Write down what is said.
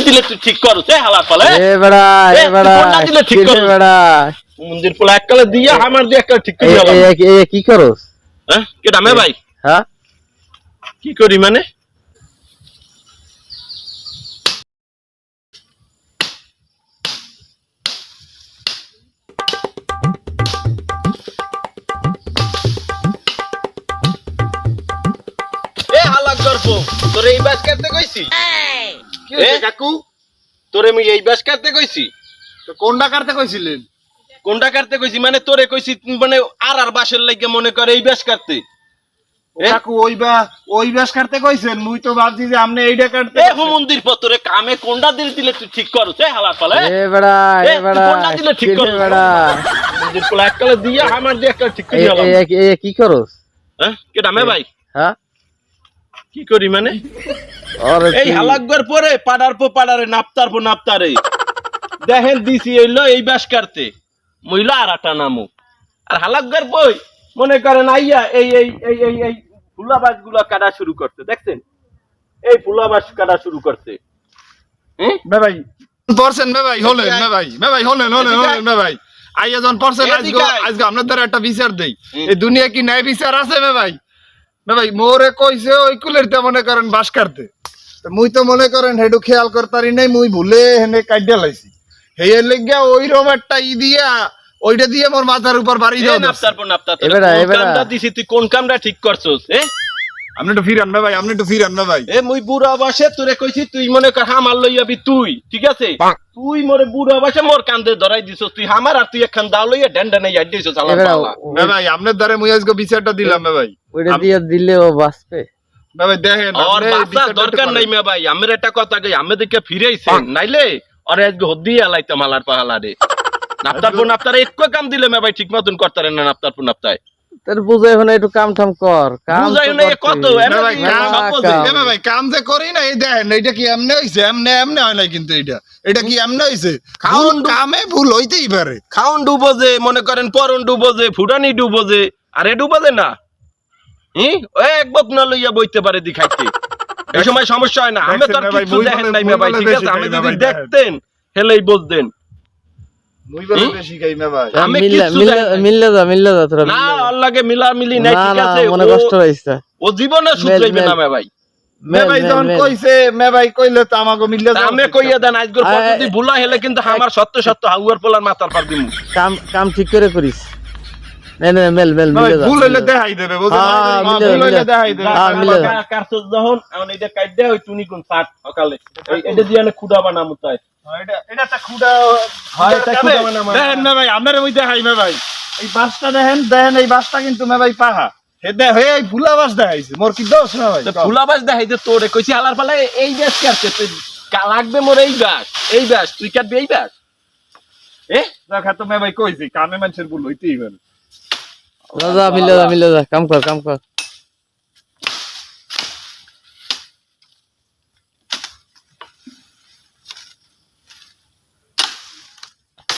দিলে তুই ঠিক করছ হালার পালে কোনটা দিলে ঠিক করছ মন্দির পোলা এককালে দিয়া আমার দিয়ে এককালে ঠিক করে দিলাম কি করছ হ্যাঁ কেডা মে ভাই হ্যাঁ কি করি মানে তোরে এই বাস কাটতে কইছি কি হইছে কাকু তোরে আমি এই বাস কাটতে কইছি তো কোনটা কাটতে কইছিলেন কোনটা কাটতে কইছি মানে তোরে কইছি মানে আর বাসের লাগে মনে করে এই বাস কাটতে কাকু ওই বাস কাটতে কইছেন মুই তো ভাবছি যে আপনি এইটা কাটতে এ মন্দির পতরে কামে কোনটা দিলে তুই ঠিক করছ হালার পালে কোনটা দিলে ঠিক করছ মন্দির পোলা এককালে দিয়া আমার দিয়ে এককালে ঠিক করে দিলাম কি করছ হ্যাঁ কেডা মে ভাই হ্যাঁ কি করি মানে এই হালাকবার পরে পাড়ারে নাপতারে দেখেন দিছি হইলো এই বাস কাটতে মহিলা আর আটা নামু আর হালাকবার বই মনে করেন আইয়া এই এই এই এই এই ফুলাবাস গুলা কাটা শুরু করতে দেখছেন এই ফুলাবাস কাটা শুরু করতে মে ভাই পরছেন মে ভাই হলেন মে ভাই হলেন মে ভাই আইয়া যখন পরছেন আজকে আপনার দ্বারা একটা বিচার দেই এই দুনিয়া কি ন্যায় বিচার আছে মে ভাই মোরে কইছে ওই কুলেরতে মনে করেন বাস কাটতে মুই তো মনে করেন হেডু খেয়াল করতারি নাই মুই ভুলে হেনে কাইডা লাইছি হেয়ের লাগিয়া ওই রকম একটা দিয়া ওইটা দিয়ে মোর মাথার উপর বাড়ি দাও কামটা দিছি তুই কোন কামটা ঠিক করছস আপনি একটু ফিরান না ভাই মুই বুড়া বসে তোরে কইছি তুই মনে কর হামার লইয়াবি তুই ঠিক আছে তুই মোরে বুড়া বসে মোর কান্দে ধরাই দিছস তুই হামার আর তুই একখান দাও লইয়া ডেন্ডা নাই আইডিছস ভাই আপনার দ্বারে মুই আজকে বিচারটা দিলাম ভাই ওইটা দিয়ে দিলে ও বাঁচবে ভাই দেখেন আর বাঁচার দরকার নাই মে ভাই আমার একটা কথা কই আমি দেখে ফিরেইছেন নাইলে আরে আজকে হদ্দি আলাইতাম হালার পাহালারে নাপতার একটু কাম দিলে মে ভাই ঠিক মতন করতারেন না নাপতার তোর বুঝাই হনে একটু কাম ঠাম কর বুঝাই না কত ভাই কাম যে করি না এই দেখেন এটা কি এমনি হইছে এমনি হয় না কিন্তু এটা কি এমনি হইছে খাওন কামে ভুল হইতেই পারে খাওন ডুবো যে মনে করেন পরন ডুবো যে ফুটানি ডুবো যে আরে ডুবো যে না এক বকনা লইয়া বইতে পারে দেখাইতে এই সময় সমস্যা হয় না আমি তো আর কিছু দেখেন নাই মে ভাই ঠিক আছে আমি যদি দেখতেন হেলেই বুঝতেন মুই বলে বেশি খাই মে ভাই আমি কিছু মিললে যা তোরা না আল্লাহকে মিলামিলি নাই ঠিক আছে মনে কষ্ট হইছে ও জীবনে সুতরাইবে না মে ভাই মে ভাই যখন কইছে মে ভাই কইলে তো আমাগো মিললে আমি কইয়া দেন আজগর পর যদি ভুলা হেলে কিন্তু আমার সত্য হাউয়ার পোলার মাথার পার দিমু কাম ঠিক করে করিস না মেল মিলে যা ভুল হইলে দেখাই দেবে বুঝছেন ভুল হইলে দেখাই দেবে মিলে যা কারছস যখন এখন এটা কাইডা ওই টুনি কোন সাত সকালে এটা দিয়ে না খুদা বানামু তাই এটা তা খুদা হয় তা খুদা বানামু দেখেন না ভাই আপনারে মই দেখাই না ভাই এই বাসটা দেখেন এই বাসটা কিন্তু মে ভাই পাহা এই ফুলা বাস দেখাইছে মোর কি দোষ না ভাই ফুলা বাস দেখাইতে তোরে কইছি হালার পালে এই বাস কাটতে তুই লাগবে মোর এই বাস তুই কাটবি এই বাস দেখা তো মে ভাই কইছি কামে মানুষের ভুল হইতেই পারে মিলে যা কাম কর